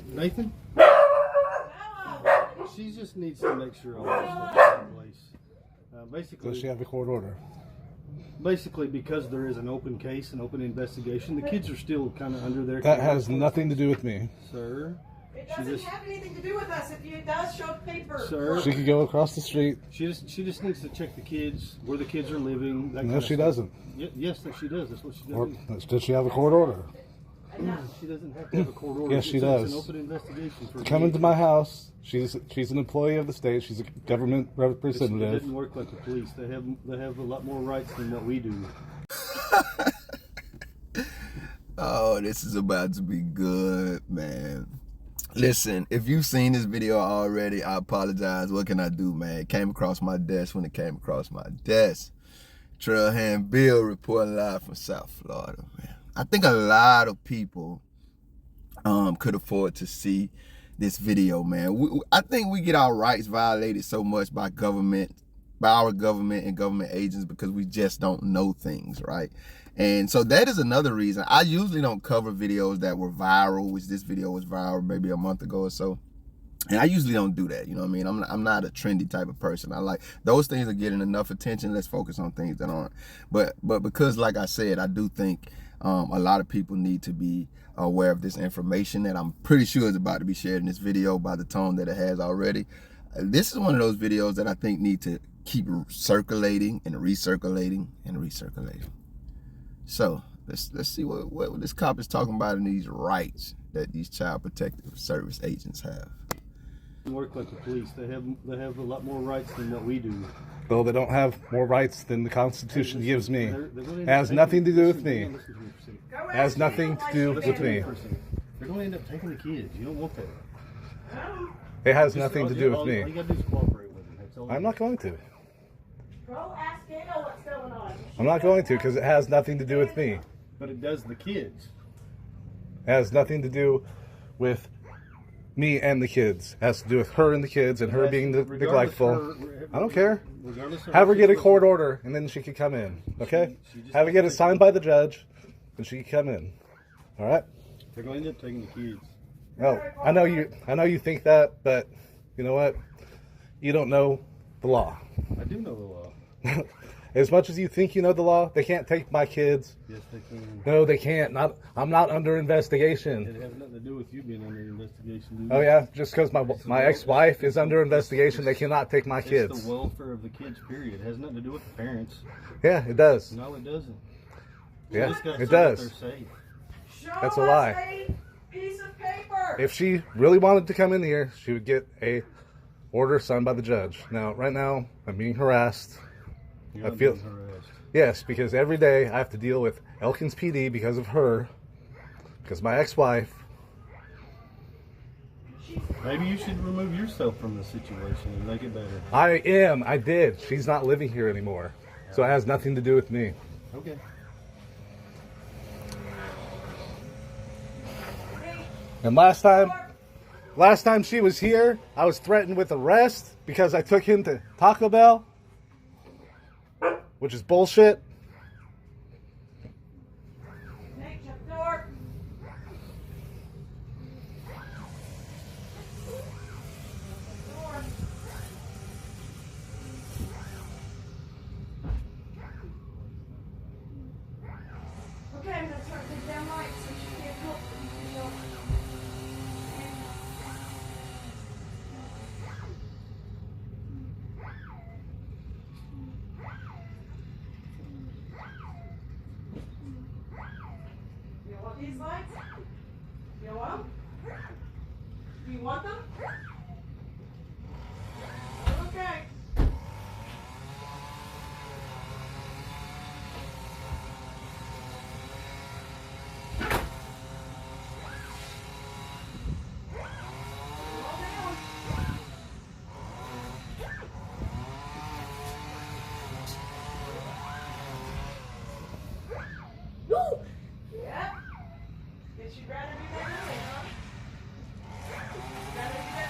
Nathan? She just needs to make sure all this stuff is in place. Basically, does she have a court order? Basically, because there is an open case, an open investigation, the kids are still kind of under their That has nothing to do with me. Sir. It doesn't have anything to do with us. If it does, show paper. Sir. She could go across the street. She just needs to check the kids, where the kids are living. No, she doesn't. Yes, she does. That's what she does. Or, does she have a court order? She doesn't have to have a court order. Yes, she does. It's an open investigation. For come into my house. She's an employee of the state. She's a government representative. It doesn't work like the police. They have a lot more rights than what we do. Oh, this is about to be good, man. Listen, if you've seen this video already, I apologize. What can I do, man? It came across my desk when it came across my desk. Trailhand Bill reporting live from South Florida, man. I think a lot of people could afford to see this video, man. I think we get our rights violated so much by our government and government agents because we just don't know things, right? And so that is another reason. I usually don't cover videos that were viral, which this video was viral maybe a month ago or so. And I usually don't do that, you know what I mean? I'm not a trendy type of person. I like, those things are getting enough attention. Let's focus on things that aren't. But because, like I said, I do think a lot of people need to be aware of this information that I'm pretty sure is about to be shared in this video by the tone that it has already. This is one of those videos that I think need to keep circulating and recirculating and recirculating. So let's see what this cop is talking about in these rights that these child protective service agents have. Work like the police. They have a lot more rights than what we do. Though they don't have more rights than the Constitution gives me. It has nothing to do with me. It has nothing to do with me. They're going to end up taking the kids. You don't want that. It has nothing to do with me. All you got to do is cooperate with them. That's all. I'm not going to. Go ask Gail what's going on. I'm not going to because it has nothing to do with me. But it does the kids. It has nothing to do with me and the kids. It has to do with her and the kids and her being neglectful. I don't care. Have her get a court order and then she can come in. Okay? Have her get it signed by the judge and she can come in. All right? They're going to end up taking the kids. Oh, I know you think that, but you know what? You don't know the law. I do know the law. As much as you think you know the law, they can't take my kids. Yes, they can. No, they can't. I'm not under investigation. It has nothing to do with you being under investigation. Oh yeah, just because my ex-wife is under investigation, they cannot take my kids. It's the welfare of the kids, period. It has nothing to do with the parents. Yeah, it does. No, it doesn't. Yeah, it does. That's a lie. A piece of paper. If she really wanted to come in here, she would get a order signed by the judge. Now, right now, I'm being harassed. You're I feel being harassed. Yes, because every day I have to deal with Elkins PD because of her, because my ex-wife. Maybe you should remove yourself from the situation and make it better. I did. She's not living here anymore, so it has nothing to do with me. Okay. And last time she was here, I was threatened with arrest because I took him to Taco Bell, which is bullshit. Hey, shut the door. Okay, I'm going to turn things down lights so she can't help you. You want these lights? You want them? Do you want them? Okay. Yep. Guess you'd rather do that early, huh? You'd rather do that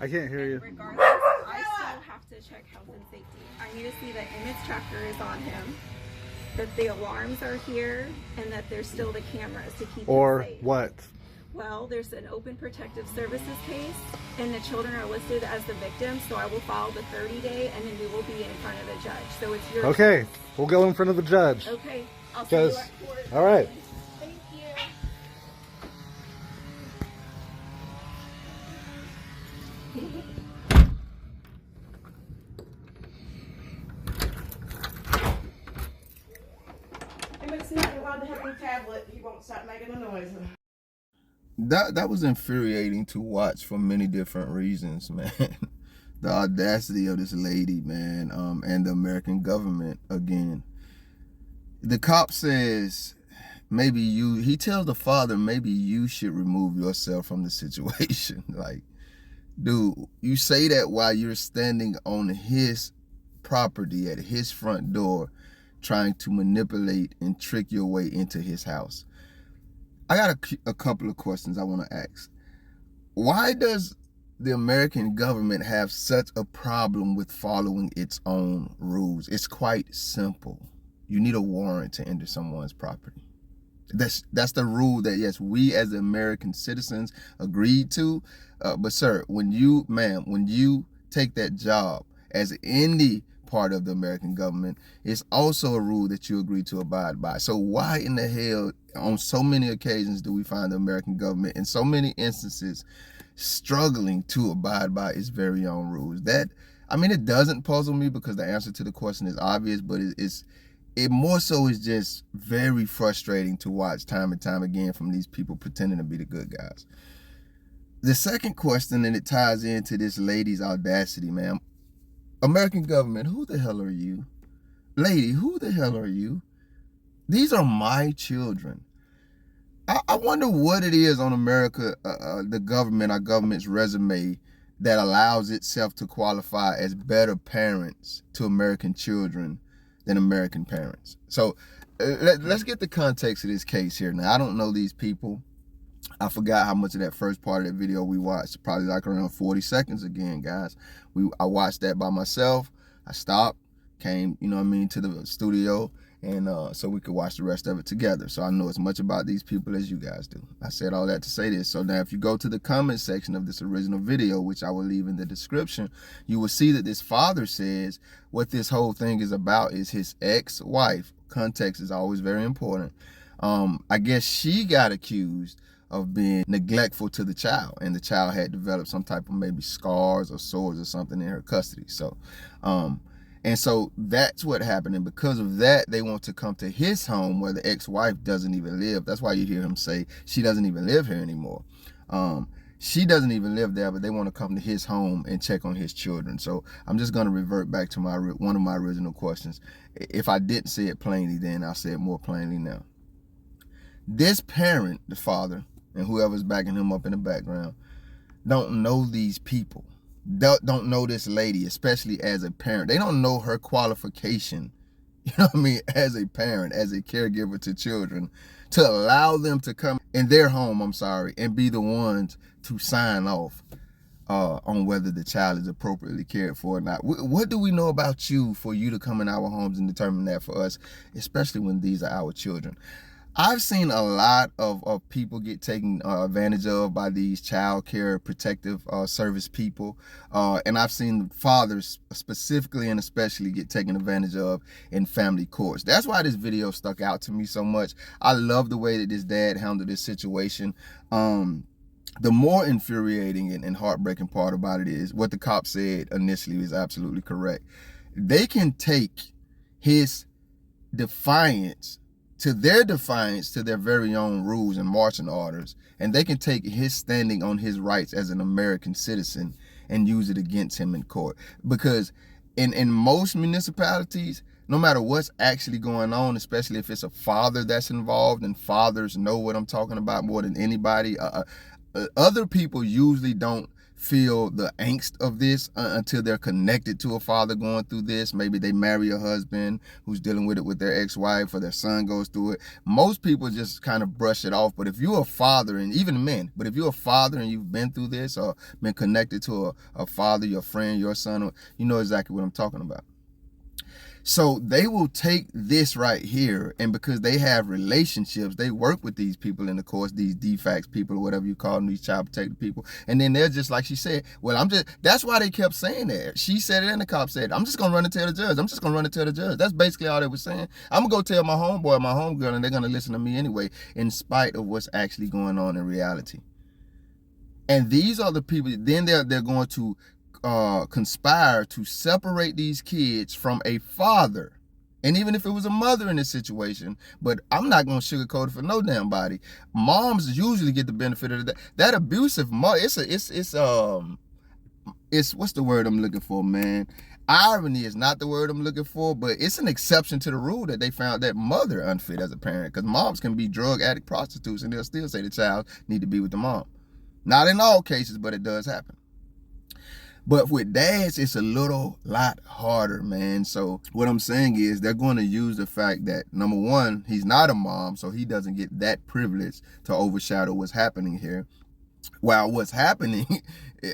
I can't hear you. Regardless, I still have to check health and safety. I need to see that image tracker is on him, that the alarms are here, and that there's still the cameras to keep Or him safe. what? Well, there's an open protective services case, and the children are listed as the victims, so I will file the 30-day, and then we will be in front of the judge. So it's your Okay, choice. we'll go in front of the judge. Okay, I'll see you Because, at court. all right. Thank you. If it's not allowed to have a tablet, he won't stop making a noise. That was infuriating to watch for many different reasons, man. The audacity of this lady, man, and the American government again. The cop says he tells the father, maybe you should remove yourself from the situation. Like, dude, you say that while you're standing on his property at his front door, trying to manipulate and trick your way into his house. I got a couple of questions I want to ask. Why does the American government have such a problem with following its own rules? It's quite simple. You need a warrant to enter someone's property. That's the rule that, yes, we as American citizens agreed to. But sir, when you take that job as any part of the American government, it's also a rule that you agree to abide by. So why in the hell, on so many occasions, do we find the American government in so many instances struggling to abide by its very own rules? It doesn't puzzle me because the answer to the question is obvious, but it more so is just very frustrating to watch time and time again from these people pretending to be the good guys. The second question, and it ties into this lady's audacity, man. American government, who the hell are you? Lady, who the hell are you? These are my children. I wonder what it is on America, the government, our government's resume that allows itself to qualify as better parents to American children than American parents. So let's get the context of this case here. Now, I don't know these people. I forgot how much of that first part of that video we watched. Probably like around 40 seconds again, guys. I watched that by myself. I stopped, came, to the studio, and so we could watch the rest of it together. So I know as much about these people as you guys do. I said all that to say this. So now if you go to the comment section of this original video, which I will leave in the description, you will see that this father says what this whole thing is about is his ex-wife. Context is always very important. I guess she got accused of being neglectful to the child, and the child had developed some type of maybe scars or sores or something in her custody. So and so that's what happened, and because of that, they want to come to his home where the ex-wife doesn't even live. That's why you hear him say she doesn't even live here anymore. She doesn't even live there, but they want to come to his home and check on his children. So I'm just going to revert back to one of my original questions. If I didn't say it plainly then, I'll say it more plainly now. This parent, the father, and whoever's backing him up in the background, don't know these people. Don't know this lady, especially as a parent. They don't know her qualification, as a parent, as a caregiver to children, to allow them to come in their home, and be the ones to sign off on whether the child is appropriately cared for or not. What do we know about you for you to come in our homes and determine that for us, especially when these are our children? I've seen a lot of people get taken advantage of by these child care protective service people. And I've seen fathers specifically and especially get taken advantage of in family courts. That's why this video stuck out to me so much. I love the way that this dad handled this situation. The more infuriating and heartbreaking part about it is what the cop said initially is absolutely correct. They can take his defiance to their very own rules and marching orders, and they can take his standing on his rights as an American citizen and use it against him in court. Because in most municipalities, no matter what's actually going on, especially if it's a father that's involved, and fathers know what I'm talking about more than anybody, other people usually don't feel the angst of this until they're connected to a father going through this. Maybe they marry a husband who's dealing with it with their ex-wife, or their son goes through it. Most people just kind of brush it off. But if you're a father, and even men, but if you're a father and you've been through this or been connected to a father, your friend, your son, you know exactly what I'm talking about. So they will take this right here, and because they have relationships, they work with these people in the course, these DFACS people or whatever you call them, these child protective people. And then they're just like she said, well, that's why they kept saying that. She said it and the cop said it. I'm just going to run and tell the judge. I'm just going to run and tell the judge. That's basically all they were saying. I'm going to go tell my homeboy, my homegirl, and they're going to listen to me anyway, in spite of what's actually going on in reality. And these are the people, then they're going to conspire to separate these kids from a father. And even if it was a mother in this situation, but I'm not going to sugarcoat it for no damn body. Moms usually get the benefit of that abusive mother. It's what's the word I'm looking for, man? Irony is not the word I'm looking for, but it's an exception to the rule that they found that mother unfit as a parent, because moms can be drug addict prostitutes and they'll still say the child need to be with the mom. Not in all cases, but it does happen. But with dads, it's a lot harder, man. So what I'm saying is they're going to use the fact that, number one, he's not a mom, so he doesn't get that privilege to overshadow what's happening here. While what's happening,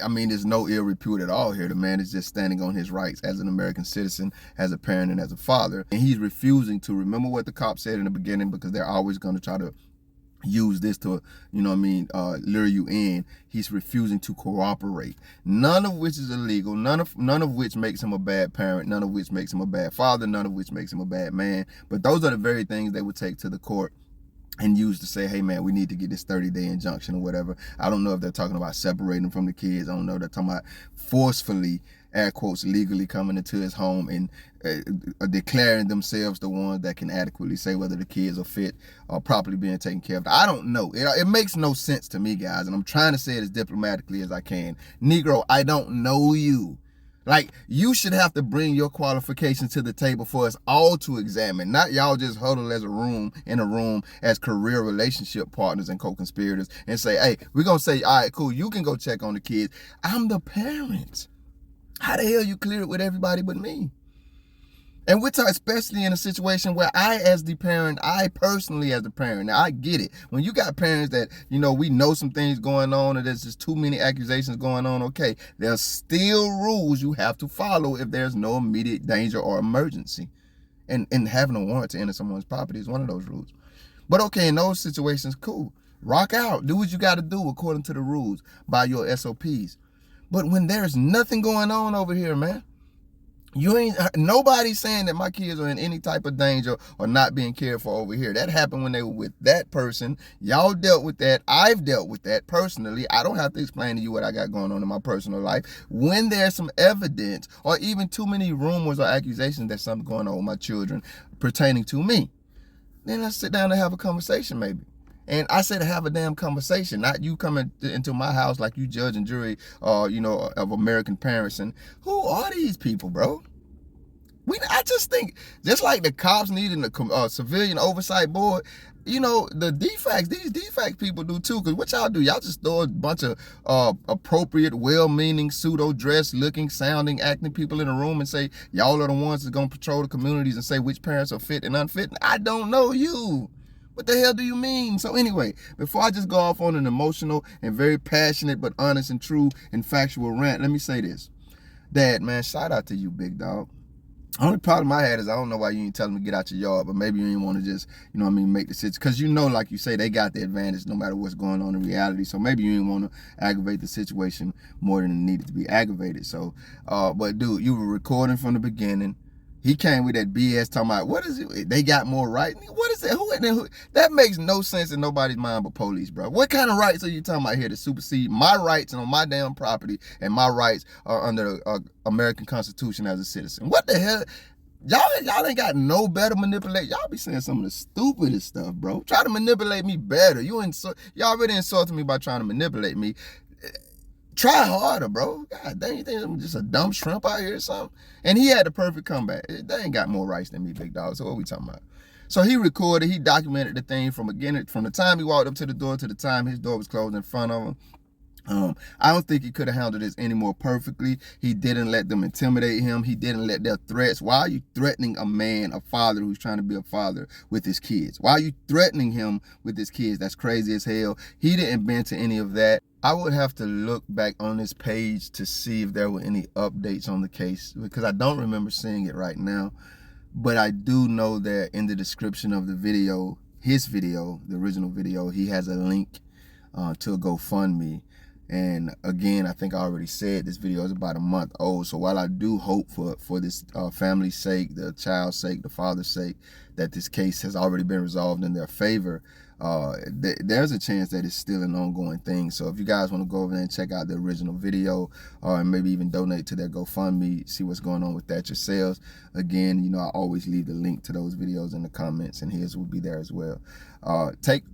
I mean, there's no ill repute at all here. The man is just standing on his rights as an American citizen, as a parent, and as a father. And he's refusing to remember what the cop said in the beginning, because they're always going to try to use this to, lure you in. He's refusing to cooperate. None of which is illegal. None of which makes him a bad parent. None of which makes him a bad father. None of which makes him a bad man. But those are the very things they would take to the court and use to say, hey man, we need to get this 30-day injunction or whatever. I don't know if they're talking about separating from the kids. I don't know if they're talking about forcefully, air quotes, legally coming into his home and declaring themselves the ones that can adequately say whether the kids are fit or properly being taken care of. I don't know. It makes no sense to me, guys, and I'm trying to say it as diplomatically as I can. Negro, I don't know you. Like, you should have to bring your qualifications to the table for us all to examine, not y'all just huddle in a room as career relationship partners and co-conspirators and say, hey, we're going to say, all right, cool, you can go check on the kids. I'm the parent. How the hell you clear it with everybody but me? And we're talking, especially in a situation where I personally as the parent, now I get it. When you got parents that, we know some things going on and there's just too many accusations going on, okay, there's still rules you have to follow if there's no immediate danger or emergency. And having a warrant to enter someone's property is one of those rules. But okay, in those situations, cool. Rock out. Do what you got to do according to the rules by your SOPs. But when there's nothing going on over here, man, nobody's saying that my kids are in any type of danger or not being cared for over here. That happened when they were with that person. Y'all dealt with that. I've dealt with that personally. I don't have to explain to you what I got going on in my personal life. When there's some evidence or even too many rumors or accusations that something's going on with my children pertaining to me, then let's sit down and have a conversation maybe. And I say to have a damn conversation, not you coming into my house like you judge and jury, of American parents. And who are these people, bro? I just think, just like the cops needing a civilian oversight board, these DFACS people do too. Because what y'all do, y'all just throw a bunch of appropriate, well-meaning, pseudo-dressed looking, sounding, acting people in a room and say, y'all are the ones that's going to patrol the communities and say which parents are fit and unfit. I don't know you. What the hell do you mean? So anyway, before I just go off on an emotional and very passionate but honest and true and factual rant, let me say this. Dad, man, shout out to you, big dog. Only problem I had is I don't know why you ain't telling me to get out your yard, but maybe you ain't want to just, make the situation. Because like you say, they got the advantage no matter what's going on in reality. So maybe you ain't want to aggravate the situation more than it needed to be aggravated. So, but dude, you were recording from the beginning. He came with that BS talking about, what is it? They got more rights. What is that? Who? That makes no sense in nobody's mind but police, bro. What kind of rights are you talking about here to supersede my rights and on my damn property, and my rights are under the American Constitution as a citizen? What the hell? Y'all ain't got no better manipulate. Y'all be saying some of the stupidest stuff, bro. Try to manipulate me better. Y'all already insulted me by trying to manipulate me. Try harder, bro. God dang, you think I'm just a dumb shrimp out here or something? And he had the perfect comeback. They ain't got more rights than me, big dog. So what we talking about? So he recorded, he documented the thing from the time he walked up to the door to the time his door was closed in front of him. I don't think he could have handled this any more perfectly. He didn't let them intimidate him. He didn't let their threats. Why are you threatening a man, a father who's trying to be a father with his kids? Why are you threatening him with his kids? That's crazy as hell. He didn't bend to any of that. I would have to look back on this page to see if there were any updates on the case, because I don't remember seeing it right now. But I do know that in the description of the video, his video, the original video, he has a link to a GoFundMe. And again, I think I already said this video is about a month old. So while I do hope for this family's sake, the child's sake, the father's sake, that this case has already been resolved in their favor, there's a chance that it's still an ongoing thing. So if you guys want to go over there and check out the original video, and maybe even donate to their GoFundMe, see what's going on with that yourselves. Again, you know, I always leave the link to those videos in the comments, and his will be there as well. Take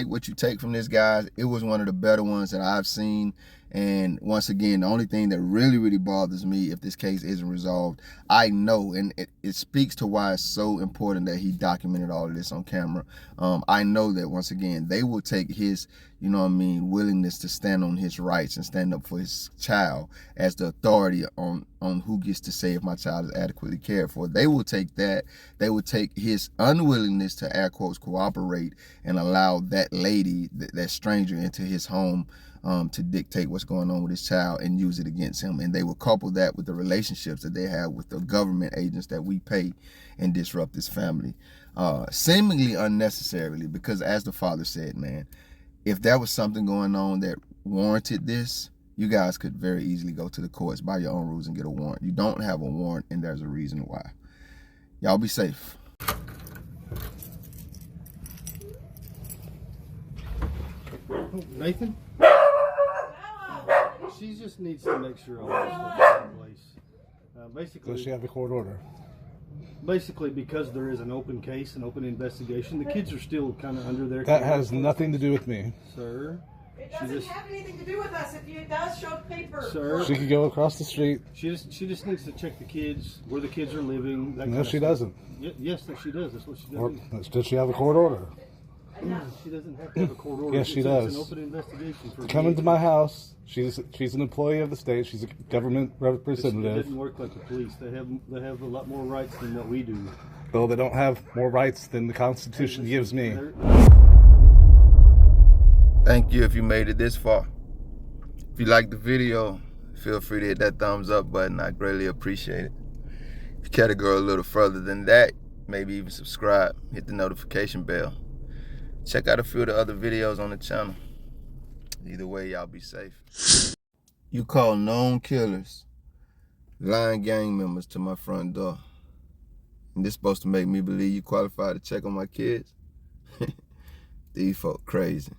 what you take from this, guys. It was one of the better ones that I've seen. And once again, the only thing that really bothers me, if this case isn't resolved, I know, and it speaks to why it's so important that he documented all of this on camera. I know that, once again, they will take his, you know what I mean, willingness to stand on his rights and stand up for his child as the authority on who gets to say if my child is adequately cared for. They will take that. They will take his unwillingness to, air quotes, cooperate and allow that lady, that stranger, into his home to dictate what's going on with his child and use it against him. And they will couple that with the relationships that they have with the government agents that we pay and disrupt this family, seemingly unnecessarily, because as the father said, man, if there was something going on that warranted this, you guys could very easily go to the courts by your own rules and get a warrant. You don't have a warrant, and there's a reason why. Y'all be safe. Nathan? She just needs to make sure all this stuff is in place. Basically, Does she have a court order? Basically, because there is an open case, an open investigation, the kids are still kind of under their That care. has nothing to do with me. Sir, It doesn't have anything to do with us. If it does, show paper. Sir. She could go across the street. she just needs to check the kids, where the kids are living. That No, kind of she stuff. doesn't. Yes, that she does. That's what she does. Or, does she have a court order? She doesn't have to have a court order. Yes, she It's does. an open investigation for Come into my house. She's an employee of the state. She's a government It representative. doesn't work like the police. They have a lot more rights than what we do. Though they don't have more rights than the Constitution gives me. Thank you if you made it this far. If you liked the video, feel free to hit that thumbs up button. I greatly appreciate it. If you care to go a little further than that, maybe even subscribe, hit the notification bell. Check out a few of the other videos on the channel. Either way, y'all be safe. You call known killers, lying gang members to my front door. And this supposed to make me believe you qualified to check on my kids? These folk crazy.